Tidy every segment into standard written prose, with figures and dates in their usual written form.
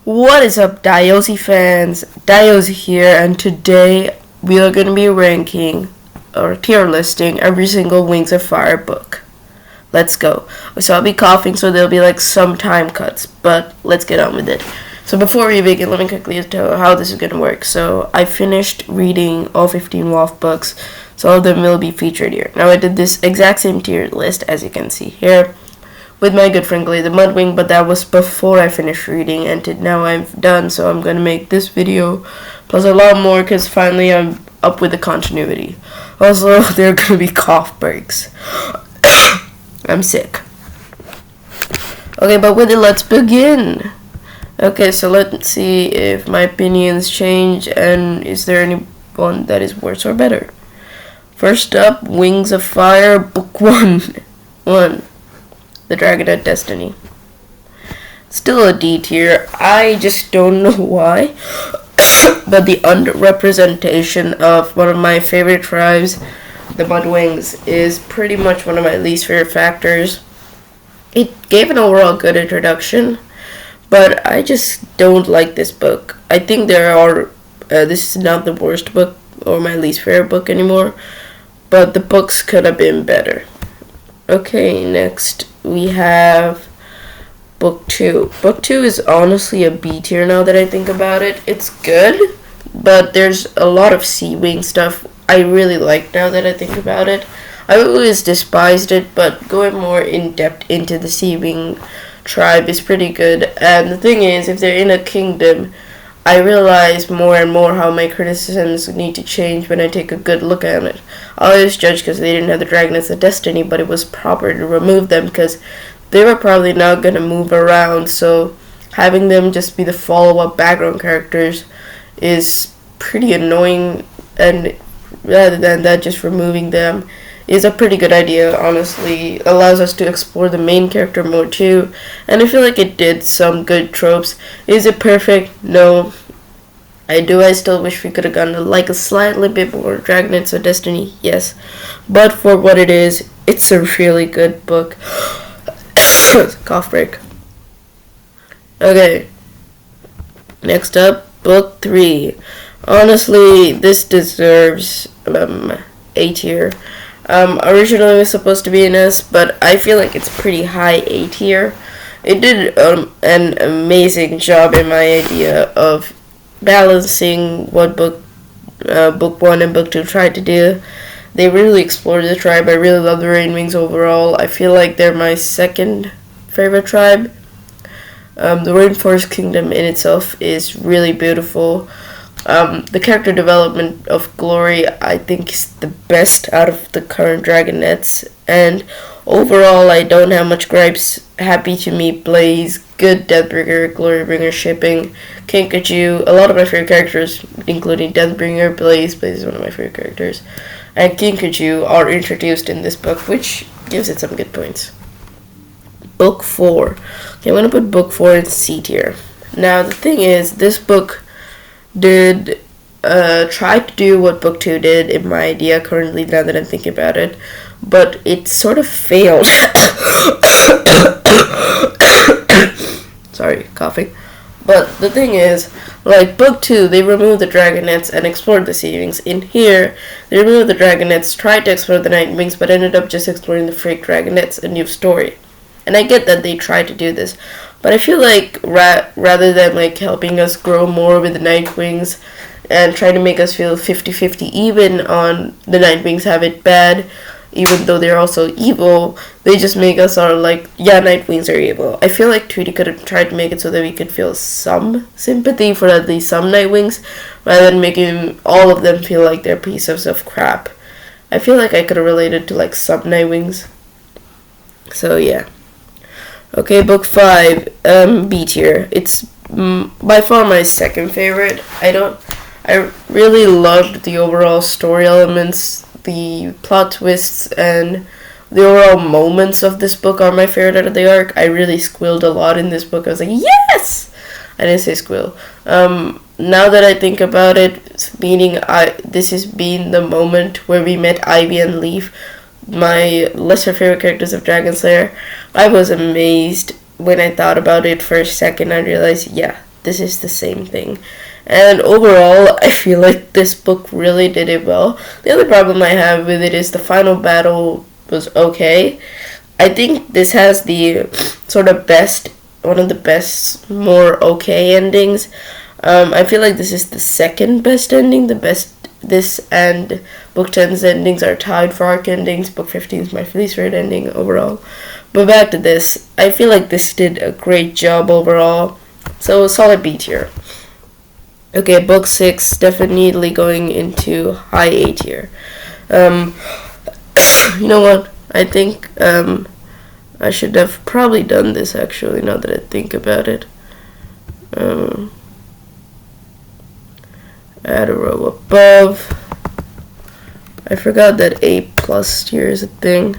What is up, Diosy fans? Diosy here, and today we are going to be ranking or tier listing every single Wings of Fire book. Let's go. So I'll be coughing, so there'll be like some time cuts, but let's get on with it. So before we begin, let me quickly tell you how this is going to work. So I finished reading all 15 WoF books, so all of them will be featured here. Now I did this exact same tier list as you can see here with my good friend Glade the Mudwing, but that was before I finished reading, and now I'm done, so I'm going to make this video plus a lot more because finally I'm up with the continuity. Also, there are going to be cough breaks. I'm sick. Okay, but with it, let's begin. Okay, so let's see if my opinions change and is there anyone that is worse or better. First up, Wings of Fire, Book 1. The Dragonette Destiny. Still a D tier. I just don't know why. But the underrepresentation of one of my favorite tribes, the Mudwings, is pretty much one of my least favorite factors. It gave an overall good introduction, but I just don't like this book. I think this is not the worst book or my least favorite book anymore, but the books could have been better. Okay, next we have Book 2. Book 2 is honestly a B tier now that I think about it. It's good, but there's a lot of Sea Wing stuff I really like now that I think about it. I always despised it, but going more in depth into the Sea Wing tribe is pretty good. And the thing is, if they're in a kingdom, I realize more and more how my criticisms need to change when I take a good look at it. I always judge because they didn't have the Dragonets of Destiny, but it was proper to remove them because they were probably not going to move around, so having them just be the follow-up background characters is pretty annoying, and rather than that, just removing them is a pretty good idea, honestly. It allows us to explore the main character more too, and I feel like it did some good tropes. Is it perfect? No. I still wish we could have gotten a slightly bit more Dragonets of Destiny, yes. But for what it is, it's a really good book. Cough break. Okay. Next up, Book 3. Honestly, this deserves A tier. Originally it was supposed to be an S, but I feel like it's pretty high A tier. It did an amazing job in my idea of balancing what book 1 and Book 2 tried to do. They really explored the tribe. I really love the Rain Wings overall. I feel like they're my second favorite tribe. The Rainforest Kingdom in itself is really beautiful. The character development of Glory, I think, is the best out of the current Dragonets. And overall, I don't have much gripes. Happy to meet Blaze, good Deathbringer, Glorybringer shipping, Kinkajou, a lot of my favorite characters, including Deathbringer, Blaze is one of my favorite characters, and Kinkajou are introduced in this book, which gives it some good points. Book 4. Okay, I'm going to put Book 4 in C tier. Now, the thing is, this book did try to do what Book 2 did, in my idea, currently, now that I'm thinking about it, but it sort of failed. Sorry, coughing. But the thing is, like Book 2, they removed the Dragonets and explored the Sea Wings. In here, they removed the Dragonets, tried to explore the Night Wings, but ended up just exploring the fake Dragonets, a new story. And I get that they tried to do this, but I feel like rather than like helping us grow more with the Night Wings and trying to make us feel 50-50 even on the Night Wings have it bad, even though they're also evil, they just make us all like, yeah, Night Wings are evil. I feel like Tweety could have tried to make it so that we could feel some sympathy for at least some Night Wings, rather than making all of them feel like they're pieces of crap. I feel like I could have related to like some Night Wings. So yeah. Okay, Book 5, B tier. It's by far my second favorite. I really loved the overall story elements, the plot twists, and the overall moments of this book are my favorite out of the arc. I really squealed a lot in this book. I was like, yes! I didn't say squeal. Now that I think about it, this has been the moment where we met Ivy and Leaf, my lesser favorite characters of Dragon Slayer. I was amazed when I thought about it for a second. I realized, yeah, this is the same thing. And overall, I feel like this book really did it well. The other problem I have with it is the final battle was okay. I think this has the sort of best, one of the best, more okay endings. I feel like this is the second best ending. The best, this and Book 10's endings are tied for arc endings. Book 15 is my least favorite ending overall. But back to this, I feel like this did a great job overall. So, solid B tier. Okay, Book 6 definitely going into high A tier. You know what? I think I should have probably done this actually, now that I think about it. Add a row above. I forgot that A plus tier is a thing.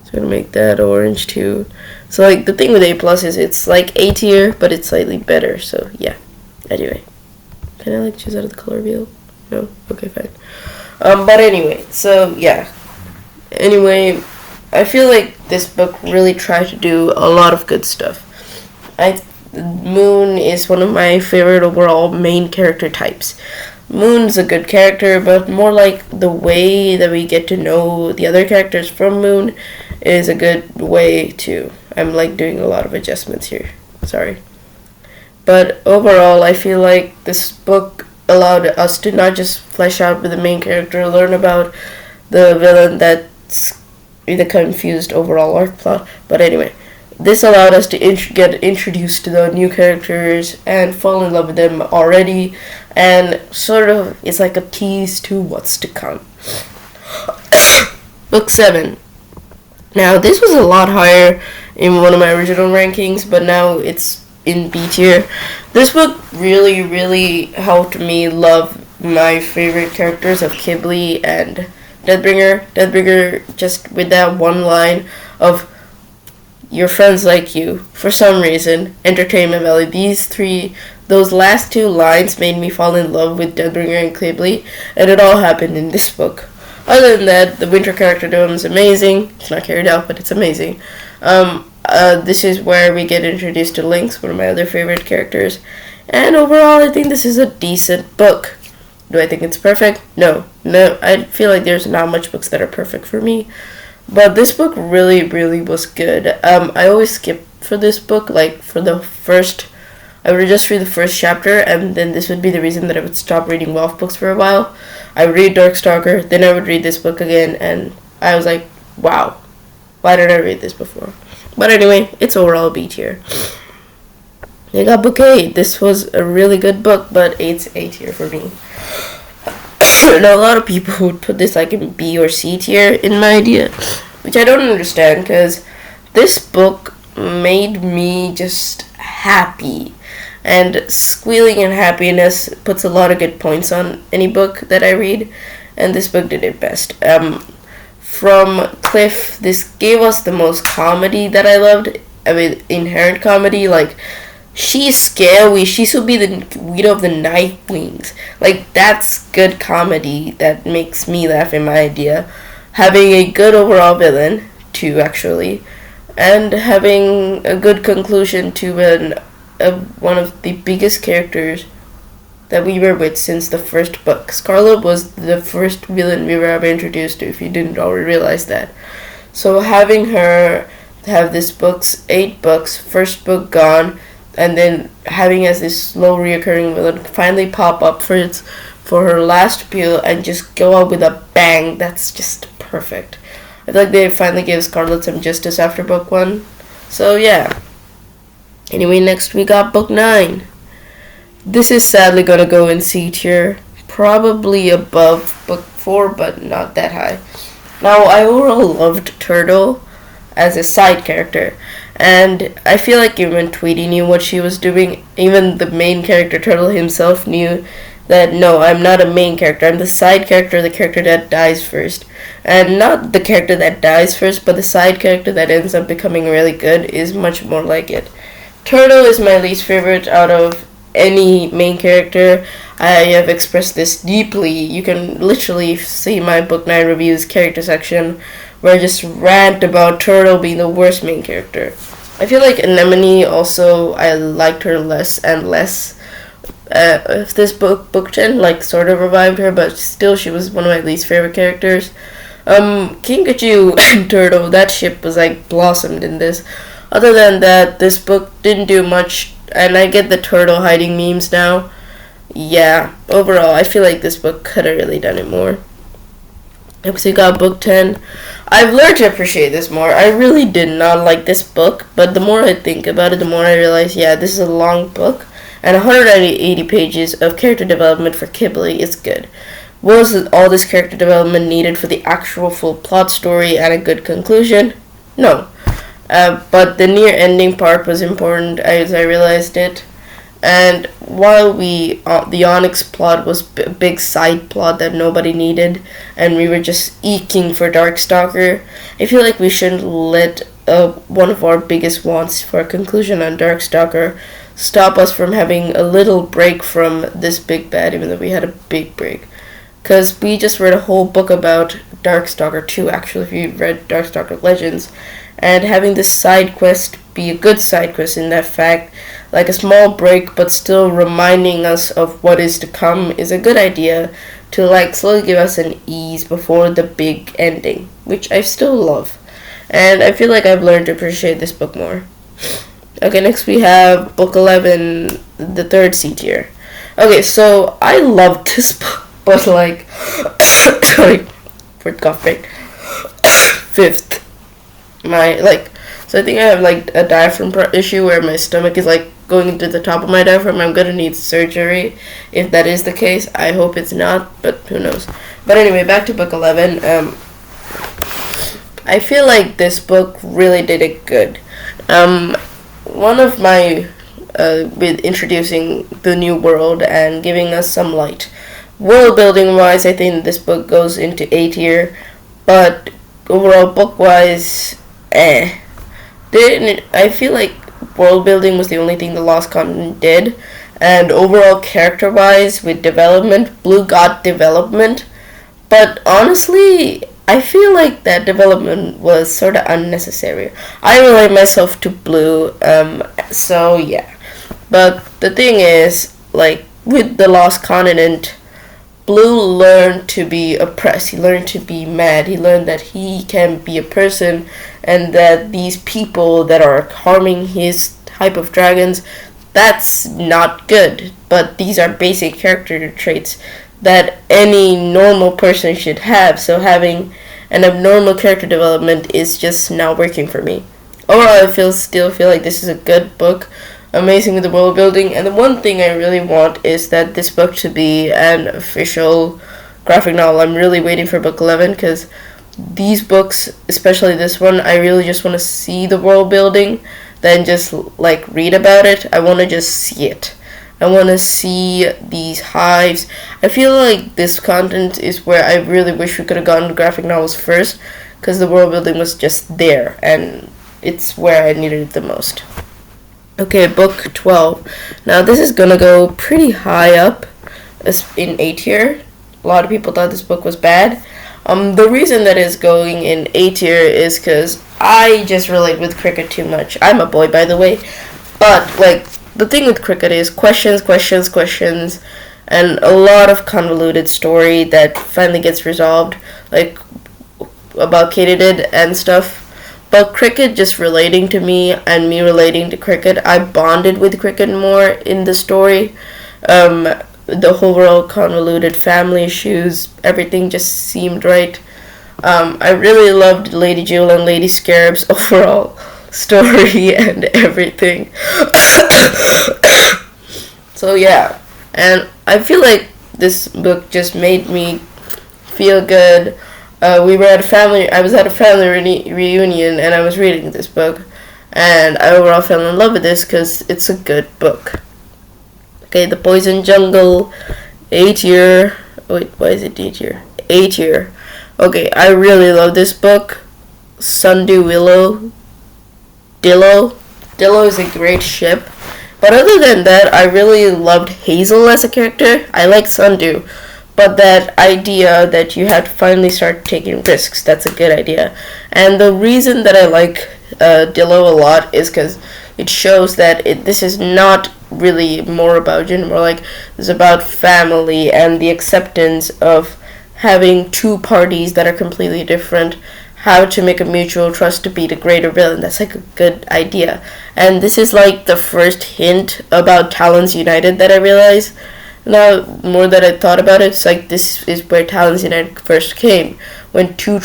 So I'm gonna make that orange too. So like the thing with A plus is it's like A tier, but it's slightly better. So yeah. Anyway, can I like choose out of the color wheel? No. Okay, fine. But anyway, so yeah. Anyway, I feel like this book really tried to do a lot of good stuff. Moon is one of my favorite overall main character types. Moon's a good character, but more like the way that we get to know the other characters from Moon is a good way too. I'm like doing a lot of adjustments here. Sorry. But overall, I feel like this book allowed us to not just flesh out with the main character, learn about the villain that's the confused overall arc plot. But anyway, this allowed us to get introduced to the new characters and fall in love with them already, and sort of it's like a tease to what's to come. Book 7. Now, this was a lot higher in one of my original rankings, but now it's in B tier. This book really, really helped me love my favorite characters of Ghibli and Deathbringer. Deathbringer, just with that one line of your friends like you, for some reason, entertainment value. Those last two lines made me fall in love with Deathbringer and Ghibli, and it all happened in this book. Other than that, the winter character development is amazing. It's not carried out, but it's amazing. This is where we get introduced to Lynx, one of my other favorite characters. And overall, I think this is a decent book. Do I think it's perfect? No. I feel like there's not much books that are perfect for me. But this book really, really was good. I always skip for this book, like for the first, I would just read the first chapter, and then this would be the reason that I would stop reading Wolf books for a while. I would read Darkstalker, then I would read this book again, and I was like, wow, why did I read this before? But anyway, it's overall a B tier. I got book 8. This was a really good book, but it's A tier for me. Now, a lot of people would put this like in B or C tier in my idea, which I don't understand, because this book made me just happy, and squealing and happiness puts a lot of good points on any book that I read, and this book did it best. From Cliff, this gave us the most comedy that I loved. I mean, inherent comedy, like, she's scary. She should be the leader of the Nightwings. Like, that's good comedy that makes me laugh in my idea. Having a good overall villain, too, actually. And having a good conclusion to one of the biggest characters that we were with since the first book. Scarlet was the first villain we were ever introduced to, if you didn't already realize that. So having her have this book's 8 books, first book gone, and then having as this slow reoccurring villain finally pop up for her last appeal and just go out with a bang, that's just perfect. I feel like they finally gave Scarlet some justice after book 1. So yeah. Anyway, next we got book 9. This is sadly gonna go in C tier, probably above book 4, but not that high. Now, I overall loved Turtle as a side character, and I feel like even Tweety knew what she was doing. Even the main character, Turtle himself, knew that, no, I'm not a main character, I'm the side character, the character that dies first. And not the character that dies first, but the side character that ends up becoming really good is much more like it. Turtle is my least favorite out of any main character. I have expressed this deeply. You can literally see my book 9 reviews character section where I just rant about Turtle being the worst main character. I feel like Anemone also, I liked her less and less. If this book 10, like, sort of revived her, but still she was one of my least favorite characters. Kinkachu and Turtle, that ship was, like, blossomed in this. Other than that, this book didn't do much, and I get the turtle hiding memes now. Yeah, overall, I feel like this book could have really done it more. So you got book 10. I've learned to appreciate this more. I really did not like this book, but the more I think about it, the more I realize, yeah, this is a long book, and 180 pages of character development for Ghibli is good. Was all this character development needed for the actual full plot story and a good conclusion? No. But the near ending part was important as I realized it. And while the Onyx plot was a big side plot that nobody needed, and we were just eking for Darkstalker, I feel like we shouldn't let one of our biggest wants for a conclusion on Darkstalker stop us from having a little break from this big bad, even though we had a big break. Because we just read a whole book about Darkstalker 2, actually, if you read Darkstalker Legends, and having this side quest be a good side quest in that fact, like a small break but still reminding us of what is to come, is a good idea to like slowly give us an ease before the big ending, which I still love. And I feel like I've learned to appreciate this book more. Okay, next we have book 11, the third C tier. Okay, so I loved this book, but like, sorry, for cough break. Fifth. So I think I have like a diaphragm issue where my stomach is like going into the top of my diaphragm. I'm gonna need surgery if that is the case. I hope it's not, but who knows. But anyway, back to book 11. I feel like this book really did it good. One of my with introducing the new world and giving us some light. World building wise, I think this book goes into A tier, but overall book wise, I feel like world building was the only thing the Lost Continent did, and overall character wise with development, Blue got development, but honestly, I feel like that development was sort of unnecessary. I relate myself to Blue, so yeah. But the thing is, like with the Lost Continent, Blue learned to be oppressed. He learned to be mad. He learned that he can be a person and that these people that are harming his type of dragons, that's not good. But these are basic character traits that any normal person should have. So having an abnormal character development is just not working for me. Overall, I still feel like this is a good book. Amazing with the world building, and the one thing I really want is that this book to be an official graphic novel. I'm really waiting for book 11 because these books, especially this one, I really just want to see the world building than just like read about it. I want to just see it. I want to see these hives. I feel like this content is where I really wish we could have gotten graphic novels first because the world building was just there and it's where I needed it the most. Okay, book 12. Now this is gonna go pretty high up in A tier. A lot of people thought this book was bad. The reason that it's going in A tier is because I just relate with Cricket too much. I'm a boy, by the way. But, like, the thing with Cricket is questions, and a lot of convoluted story that finally gets resolved, like, about Katydid and stuff. But Cricket just relating to me and me relating to Cricket, I bonded with Cricket more in the story. The overall convoluted family issues, everything just seemed right. I really loved Lady Jewel and Lady Scarab's overall story and everything. So yeah, and I feel like this book just made me feel good. I was at a family reunion and I was reading this book, and I overall fell in love with this because it's a good book. Okay, The Poison Jungle, A tier. Wait, why is it D tier? A tier. Okay, I really love this book. Sundew Willow. Dillo is a great ship. But other than that, I really loved Hazel as a character. I like Sundew. But that idea that you have to finally start taking risks, that's a good idea. And the reason that I like Dillo a lot is because it shows that this is not really more about gender, more like it's about family and the acceptance of having two parties that are completely different, how to make a mutual trust to beat a greater villain. That's like a good idea. And this is like the first hint about Talons United that I realized. Now, more that I thought about it, it's like this is where Talons United first came. When two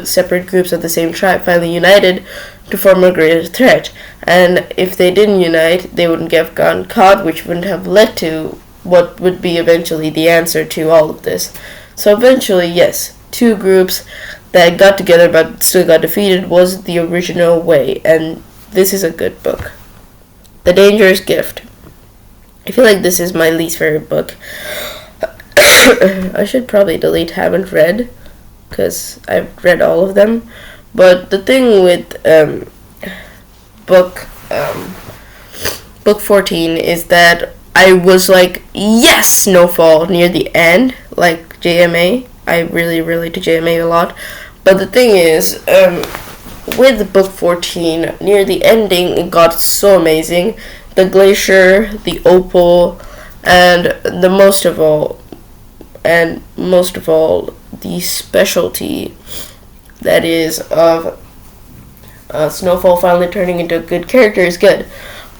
separate groups of the same tribe finally united to form a greater threat. And if they didn't unite, they wouldn't have gotten caught, which wouldn't have led to what would be eventually the answer to all of this. So eventually, yes, two groups that got together but still got defeated was the original way, and this is a good book. The Dangerous Gift. I feel like this is my least favorite book. I should probably delete haven't read, because I've read all of them. But the thing with book 14 is that I was like, yes, Snowfall near the end, like JMA. I really relate to JMA a lot. But the thing is, with book 14, near the ending, it got so amazing. The glacier, the opal, and the most of all, the specialty that is of Snowfall finally turning into a good character is good.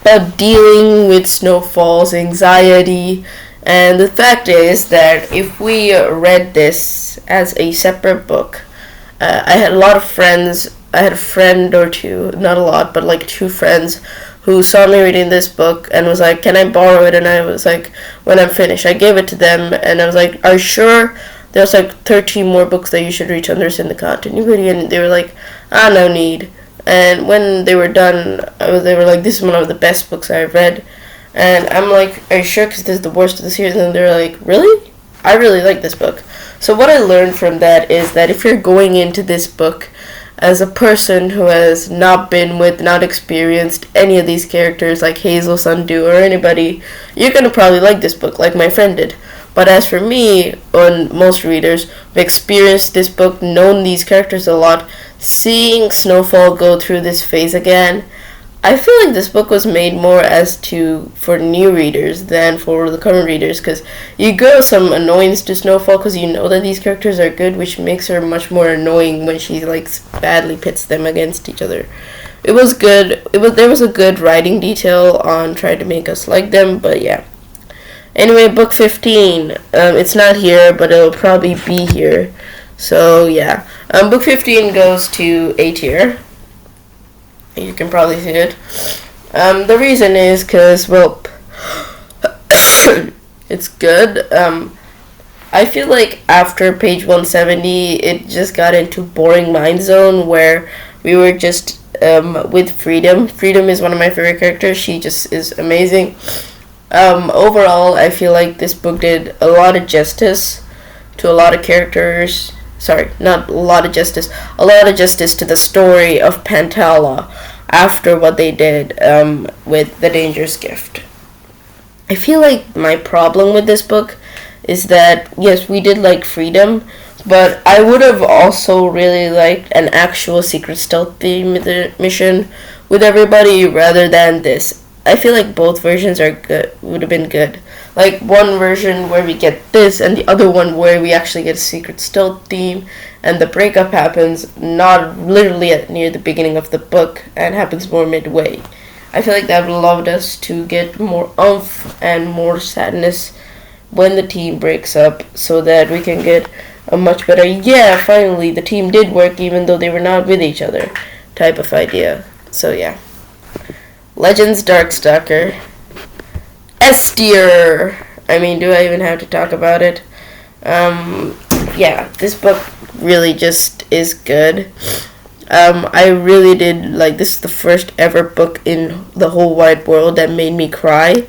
But dealing with Snowfall's anxiety, and the fact is that if we read this as a separate book, I had a lot of friends. I had a friend or two, not a lot, but like two friends who saw me reading this book and was like, can I borrow it? And I was like, when I'm finished. I gave it to them and I was like, are you sure? There's like 13 more books that you should read to understand the continuity, and they were like, no need. And when they were done, they were like, this is one of the best books I've read. And I'm like, are you sure? Because this is the worst of the series. And they're like, really? I really like this book. So what I learned from that is that if you're going into this book as a person who has not experienced any of these characters like Hazel, Sundew, or anybody, you're going to probably like this book like my friend did. But as for me, and most readers who've experienced this book, known these characters a lot, seeing Snowfall go through this phase again, I feel like this book was made more for new readers than for the current readers, because you grow some annoyance to Snowfall because you know that these characters are good, which makes her much more annoying when she like badly pits them against each other. It was good. There was a good writing detail on trying to make us like them, but yeah. Anyway, book 15. It's not here, but it'll probably be here. So yeah, book 15 goes to A tier. You can probably see it. The reason is because, well, it's good. I feel like after page 170, it just got into boring mind zone where we were just with Freedom. Freedom is one of my favorite characters. She just is amazing. Overall, I feel like this book did a lot of justice to a lot of characters. Sorry, not a lot of justice. A lot of justice to the story of Pantala after what they did with The Dangerous Gift. I feel like my problem with this book is that, yes, we did like Freedom, but I would have also really liked an actual secret stealth theme mission with everybody rather than this. I feel like both versions are good. Would have been good. Like one version where we get this, and the other one where we actually get a secret stealth theme, and the breakup happens not literally near the beginning of the book, and happens more midway. I feel like that would have allowed us to get more oomph and more sadness when the team breaks up, so that we can get a much better, yeah, finally the team did work even though they were not with each other type of idea. So yeah. Legends Darkstalker. S tier. I mean, do I even have to talk about it? Yeah, this book really just is good. I really did, like, this is the first ever book in the whole wide world that made me cry.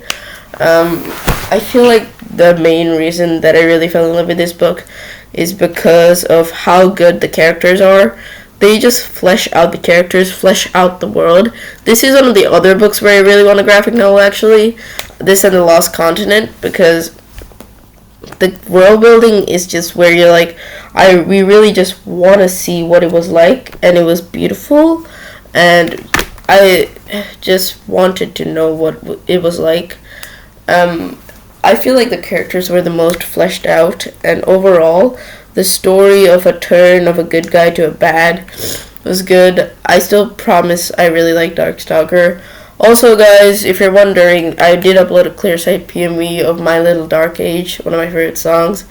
I feel like the main reason that I really fell in love with this book is because of how good the characters are. They just flesh out the characters, flesh out the world. This is one of the other books where I really want a graphic novel, actually. This and The Lost Continent, because The world building is just where you're like, we really just want to see what it was like, and it was beautiful, and I just wanted to know what it was like. I feel like the characters were the most fleshed out, and overall, the story of a turn of a good guy to a bad was good. I still promise I really like Darkstalker. Also, guys, if you're wondering, I did upload a Clear Sight PMV of My Little Dark Age, one of my favorite songs.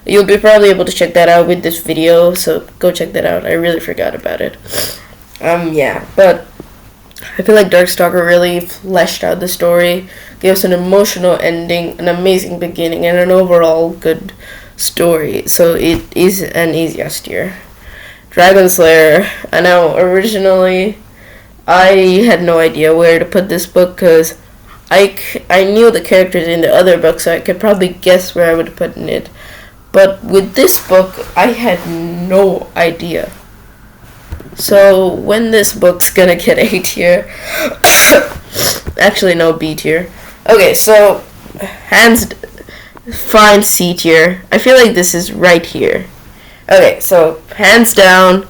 You'll be probably able to check that out with this video, so go check that out. I really forgot about it. Yeah, but I feel like Darkstalker really fleshed out the story, gave us an emotional ending, an amazing beginning, and an overall good story. So it is an easy S tier. Dragon Slayer. I know, originally I had no idea where to put this book because I knew the characters in the other book, so I could probably guess where I would put it. But with this book, I had no idea. So when this book's gonna get A tier, actually no, B tier. Okay, so fine, C tier. I feel like this is right here. Okay, so hands down,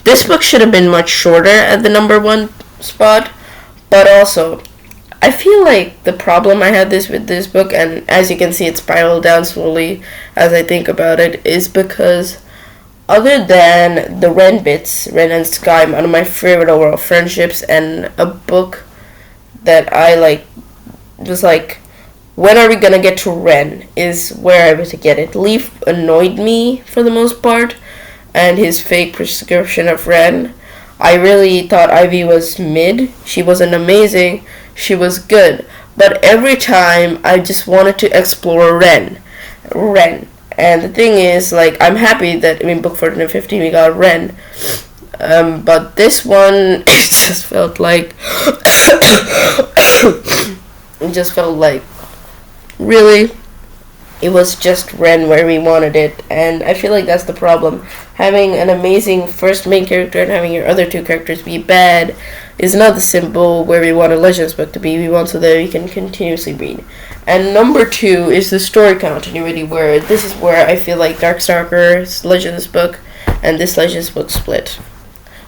this book should have been much shorter at the number 1 spot, but also, I feel like the problem I had with this book, and as you can see it spiraled down slowly as I think about it, is because other than the Ren bits, Ren and Sky, one of my favorite overall friendships, and a book that I like, was like, when are we gonna get to Ren, is where I was to get it. Leaf annoyed me for the most part, and his fake prescription of Ren. I really thought Ivy was mid. She wasn't amazing. She was good. But every time, I just wanted to explore Ren. And the thing is, like, I'm happy that in book 14 and 15 we got Ren. But this one, it just felt like... it just felt like... Really? It was just Ren where we wanted it, and I feel like that's the problem. Having an amazing first main character and having your other 2 characters be bad is not the symbol where we want a Legends book to be. We want so that we can continuously read. And number 2 is the story continuity, where this is where I feel like Darkstalker's Legends book and this Legends book split.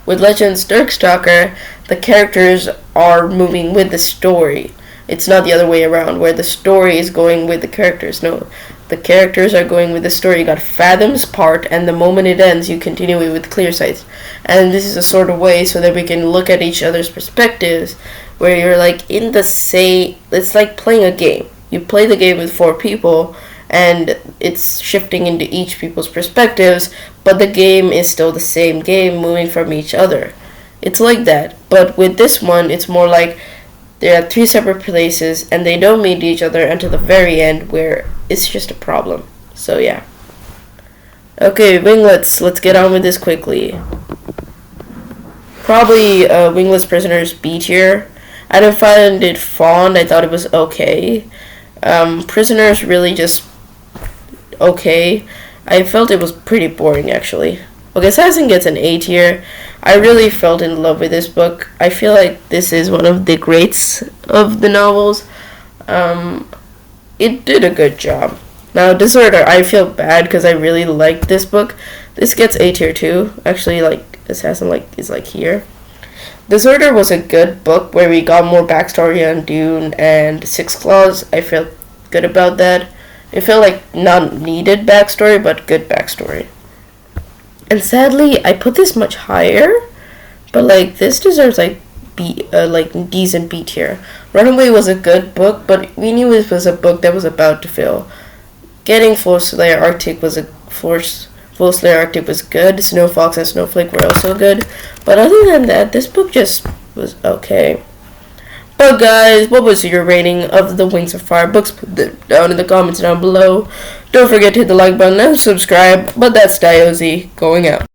With Legends Darkstalker, the characters are moving with the story. It's not the other way around, where the story is going with the characters. No, the characters are going with the story. You got Fathom's part, and the moment it ends, you continue it with Clear Sight. And this is a sort of way so that we can look at each other's perspectives, where you're like in the same... It's like playing a game. You play the game with 4 people, and it's shifting into each people's perspectives, but the game is still the same game, moving from each other. It's like that. But with this one, it's more like... They're at 3 separate places, and they don't meet each other until the very end, where it's just a problem. So, yeah. Okay, Winglets. Let's get on with this quickly. Probably Winglets Prisoners B tier. I didn't find it fond. I thought it was okay. Prisoners really just okay. I felt it was pretty boring, actually. Okay, Assassin gets an A tier. I really felt in love with this book. I feel like this is one of the greats of the novels. It did a good job. Now, Disorder, I feel bad because I really liked this book. This gets A tier too. Actually, like, Assassin is like here. Disorder was a good book where we got more backstory on Dune and Six Claws. I felt good about that. It felt like not needed backstory, but good backstory. And sadly, I put this much higher, but like this deserves like decent B tier. Runaway was a good book, but we knew it was a book that was about to fail. Getting Full Slayer Arctic was good. Snow Fox and Snowflake were also good, but other than that, this book just was okay. But guys, what was your rating of the Wings of Fire books? Put it down in the comments down below. Don't forget to hit the like button and subscribe. But that's Diozy going out.